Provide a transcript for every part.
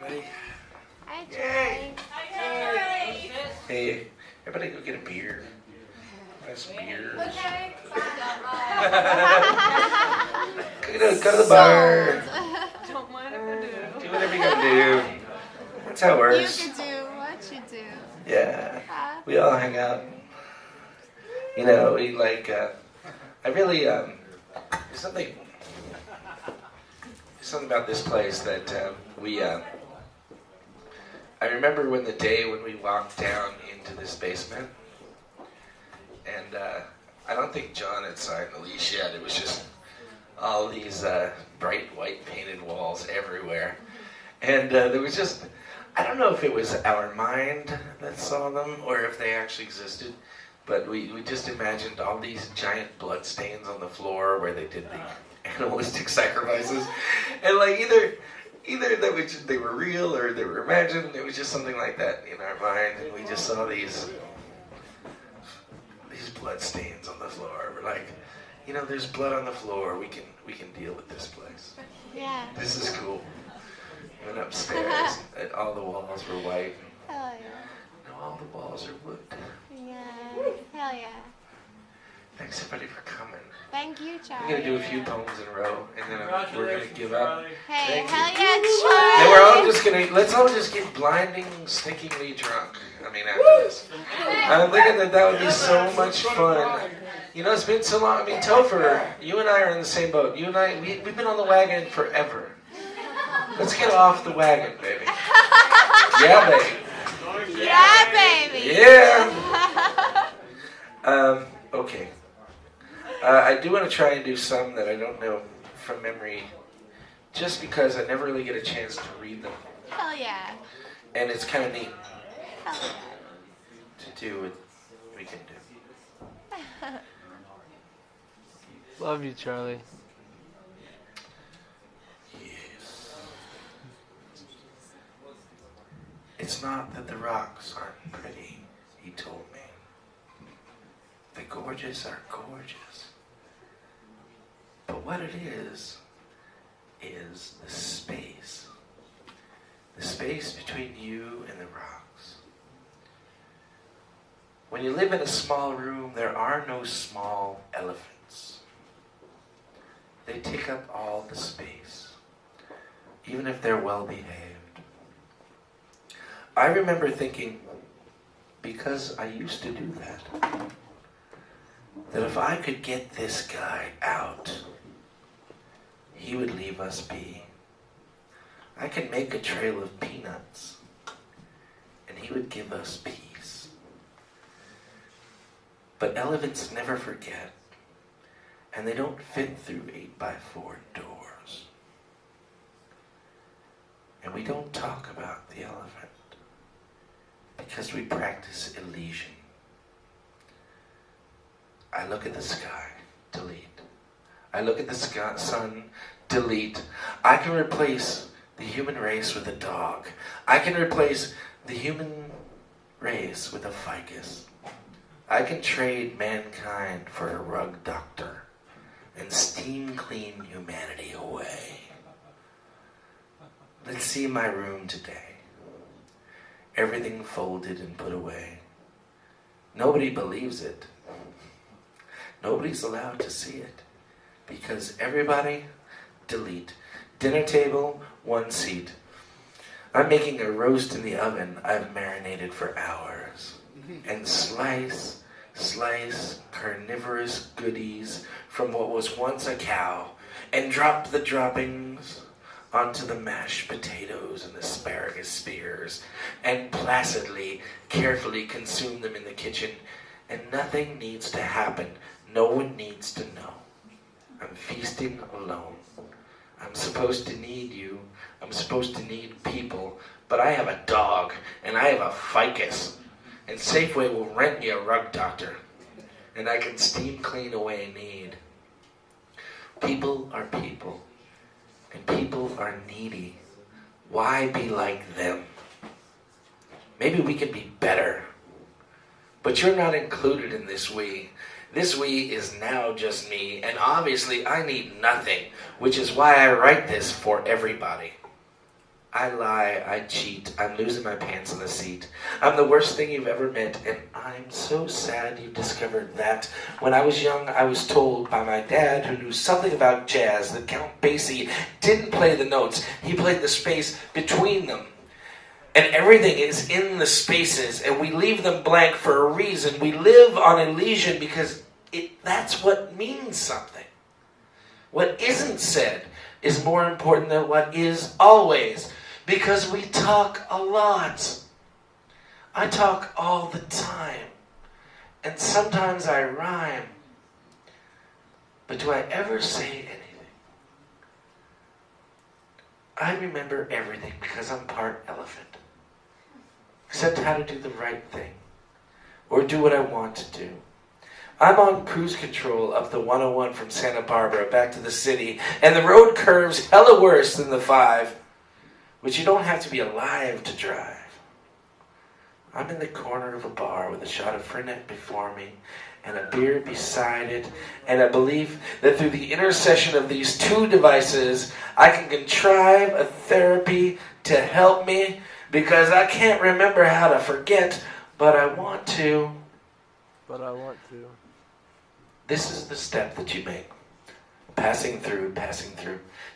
everybody. Hi, Yay! Charlie. Hey, everybody go get a beer. Nice beer. Okay. Go to the bar. Don't mind if I do. Do whatever you gotta do. That's how it works. You can do what you do. Yeah. We all hang out. You know, we like, I really, there's something about this place that I remember when the day when we walked down into this basement, and I don't think John had signed the lease yet. It was just all these bright white painted walls everywhere. And there was just, I don't know if it was our mind that saw them or if they actually existed, but we just imagined all these giant blood stains on the floor where they did the animalistic sacrifices. And like either that they were real or they were imagined. It was just something like that in our mind, and we just saw these blood stains on the floor. We're like, you know, there's blood on the floor. We can deal with this place. Yeah. This is cool. Went upstairs, and all the walls were white. Hell yeah. Now all the walls are wood. Yeah. Hell yeah. Thanks everybody for coming. Thank you, Charlie. I'm gonna do a few poems in a row, and then we're gonna give up. Hey, Thank hell you. yeah, Charlie. And we're all just gonna, let's all just get blinding, stinkingly drunk. I mean, after this. I'm thinking that would be so much fun. You know, it's been so long. I mean, Topher, you and I are in the same boat. You and I, we've been on the wagon forever. Let's get off the wagon, baby. Yeah, baby. Yeah, baby. Yeah. Okay. I do want to try and do some that I don't know from memory, just because I never really get a chance to read them. Hell yeah. And it's kind of neat Hell yeah. to do what we can do. Love you, Charlie. Yes. It's not that the rocks aren't pretty, he told me. The gorgeous are gorgeous. But what it is the space. The space between you and the rocks. When you live in a small room, there are no small elephants. They take up all the space, even if they're well behaved. I remember thinking, because I used to do that if I could get this guy out, he would leave us be. I could make a trail of peanuts, and he would give us peace. But elephants never forget, and they don't fit through 8x4 doors. And we don't talk about the elephant, because we practice Elysian. I look at the sky, delete. I look at the sun, delete. I can replace the human race with a dog. I can replace the human race with a ficus. I can trade mankind for a rug doctor and steam clean humanity away. Let's see my room today. Everything folded and put away. Nobody believes it. Nobody's allowed to see it, because everybody, delete. Dinner table, 1 seat. I'm making a roast in the oven I've marinated for hours. And slice carnivorous goodies from what was once a cow, and drop the droppings onto the mashed potatoes and asparagus spears, and placidly, carefully consume them in the kitchen, and nothing needs to happen. No one needs to know. I'm feasting alone. I'm supposed to need you. I'm supposed to need people. But I have a dog, and I have a ficus. And Safeway will rent me a rug doctor. And I can steam clean away need. People are people. And people are needy. Why be like them? Maybe we can be better. But you're not included in this we. This we is now just me, and obviously I need nothing, which is why I write this for everybody. I lie, I cheat, I'm losing my pants in the seat. I'm the worst thing you've ever met, and I'm so sad you discovered that. When I was young, I was told by my dad, who knew something about jazz, that Count Basie didn't play the notes, he played the space between them. And everything is in the spaces, and we leave them blank for a reason. We live on illusion because that's what means something. What isn't said is more important than what is always. Because we talk a lot. I talk all the time. And sometimes I rhyme. But do I ever say anything? I remember everything because I'm part elephant. Except how to do the right thing. Or do what I want to do. I'm on cruise control up the 101 from Santa Barbara back to the city. And the road curves hella worse than the 5. Which you don't have to be alive to drive. I'm in the corner of a bar with a shot of Fernet before me and a beer beside it, and a belief that through the intercession of these two devices, I can contrive a therapy to help me because I can't remember how to forget, but I want to. This is the step that you make. Passing through.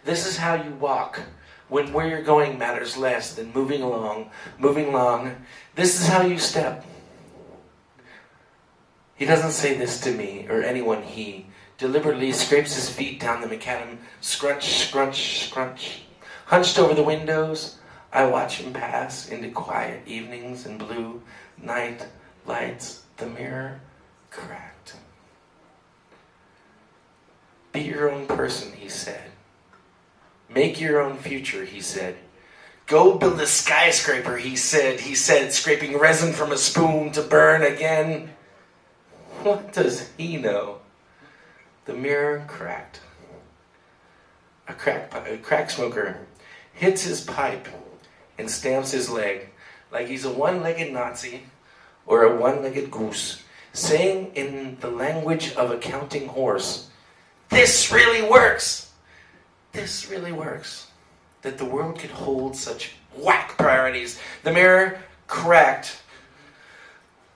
This is how you walk. When where you're going matters less than moving along. This is how you step. He doesn't say this to me or anyone. He deliberately scrapes his feet down the macadam. Scrunch. Hunched over the windows, I watch him pass into quiet evenings and blue night lights. The mirror cracked. Be your own person, he said. Make your own future, he said. Go build a skyscraper, he said, scraping resin from a spoon to burn again. What does he know? The mirror cracked. A crack smoker hits his pipe and stamps his leg like he's a one-legged Nazi or a one-legged goose, saying in the language of a counting horse, "This really works. This really works." That the world could hold such whack priorities. The mirror cracked.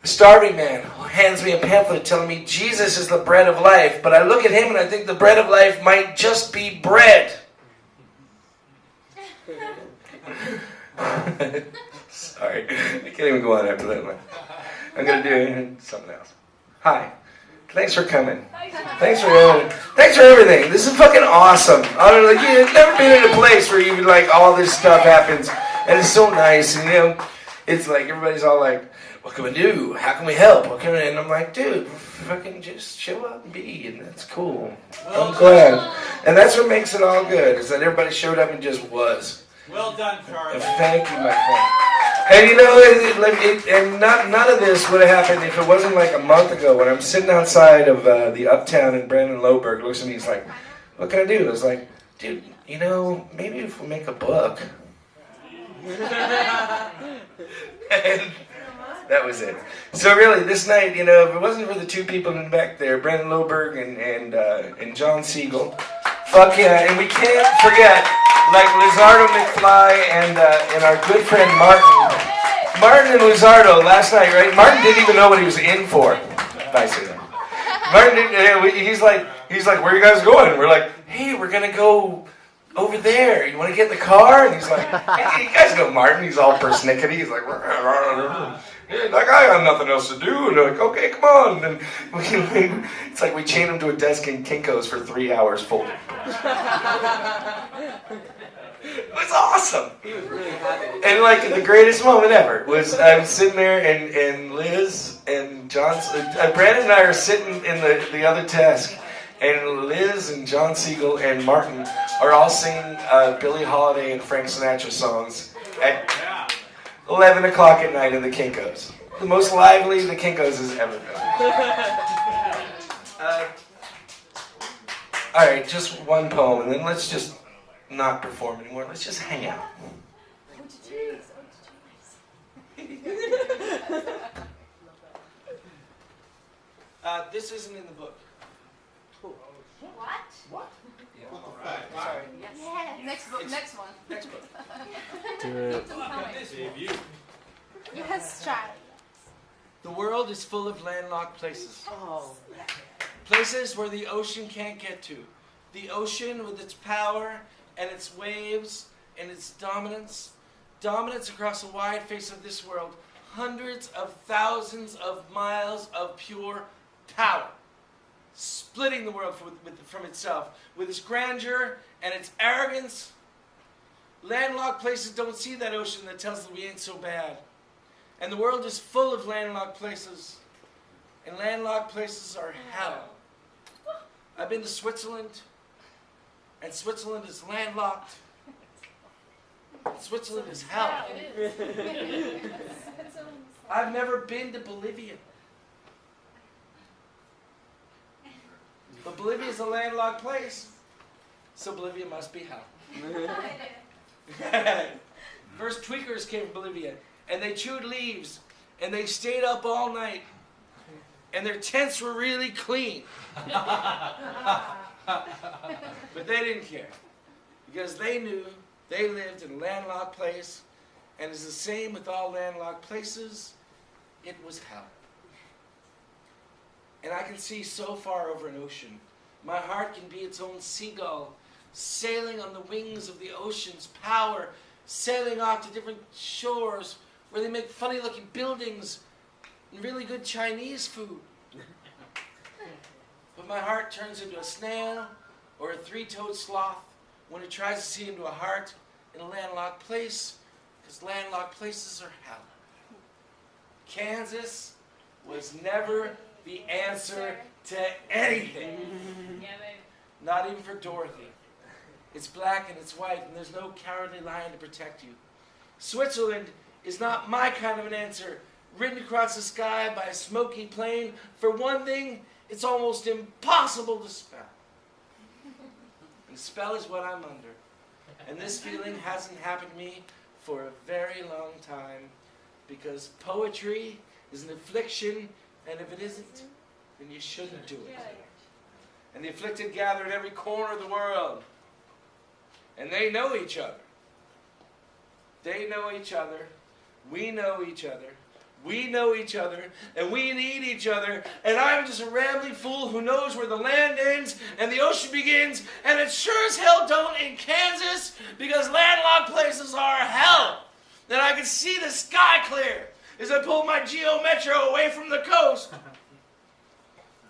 A starving man hands me a pamphlet telling me Jesus is the bread of life, but I look at him and I think the bread of life might just be bread. Sorry, I can't even go on after that one. I'm going to do something else. Hi. Thanks for coming. Thanks for everything. This is fucking awesome. You've never been in a place where you like all this stuff happens, and it's so nice. And it's like everybody's all like, "What can we do? How can we help? What can we?" And I'm like, "Dude, fucking just show up and be, and that's cool." I'm glad, and that's what makes it all good. Is that everybody showed up and just was. Well done, Charlie. Thank you, my friend. And none of this would have happened if it wasn't like a month ago when I'm sitting outside of the Uptown and Brandon Loberg looks at me, he's like, "What can I do?" I was like, "Dude, maybe if we make a book." And that was it. So really, this night, if it wasn't for the two people in back there, Brandon Loberg and John Siegel, fuck yeah, and we can't forget, like Lizardo McFly and our good friend Martin. Martin and Lizardo last night, right? Martin didn't even know what he was in for. Nice of him. Martin didn't, he's like, "Where are you guys going?" We're like, "Hey, we're gonna go over there. You want to get in the car?" And he's like, "Hey, you guys know Martin. He's all persnickety. He's like, I got nothing else to do." And they're like, "Okay, come on." And it's like we chained him to a desk in Kinko's for 3 hours folding. It was awesome. He was really happy. And like the greatest moment ever was I was sitting there and Liz and John, Brandon and I are sitting in the other desk, and Liz and John Siegel and Martin are all singing Billie Holiday and Frank Sinatra songs at 11 o'clock at night in the Kinko's. The most lively the Kinko's has ever been. All right, just one poem, and then let's just not perform anymore. Let's just hang out. This isn't in the book. What? Yeah. All right. Sorry. Yes. Next book. Next one. Next book. Do it. Yes, try. The world is full of landlocked places. Places where the ocean can't get to. The ocean with its power and its waves and its dominance. Dominance across the wide face of this world. Hundreds of thousands of miles of pure power. Splitting the world from itself. With its grandeur and its arrogance. Landlocked places don't see that ocean that tells them we ain't so bad. And the world is full of landlocked places. And landlocked places are hell. I've been to Switzerland. And Switzerland is landlocked. Switzerland is hell. I've never been to Bolivia. But Bolivia is a landlocked place. So Bolivia must be hell. First tweakers came from Bolivia. And they chewed leaves. And they stayed up all night. And their tents were really clean. But they didn't care. Because they knew they lived in a landlocked place. And it's the same with all landlocked places. It was hell. And I can see so far over an ocean. My heart can be its own seagull, sailing on the wings of the ocean's power, sailing off to different shores where they make funny-looking buildings and really good Chinese food. But my heart turns into a snail or a three-toed sloth when it tries to see into a heart in a landlocked place, because landlocked places are hell. Kansas was never the answer to anything. Not even for Dorothy. It's black and it's white, and there's no cowardly lion to protect you. Switzerland is not my kind of an answer, written across the sky by a smoky plane. For one thing, it's almost impossible to spell. And spell is what I'm under. And this feeling hasn't happened to me for a very long time, because poetry is an affliction, and if it isn't, then you shouldn't do it. And the afflicted gather in every corner of the world. And they know each other. They know each other. We know each other. We know each other. And we need each other. And I'm just a rambling fool who knows where the land ends and the ocean begins. And it sure as hell don't in Kansas, because landlocked places are hell. And I can see the sky clear as I pull my Geo Metro away from the coast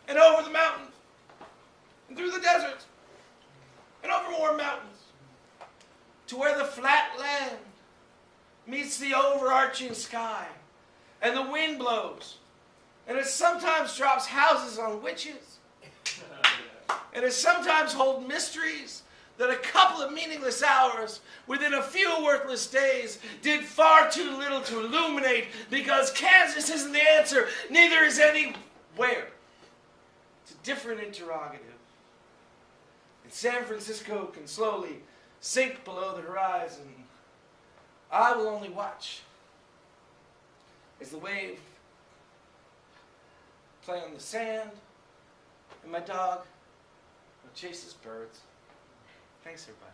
and over the mountains and through the deserts and over more mountains to where the flat land meets the overarching sky and the wind blows and it sometimes drops houses on witches and it sometimes holds mysteries that a couple of meaningless hours within a few worthless days did far too little to illuminate, because Kansas isn't the answer, neither is anywhere. It's a different interrogative. And San Francisco can slowly sink below the horizon. I will only watch as the wave play on the sand, and my dog chases birds. Thanks, everybody.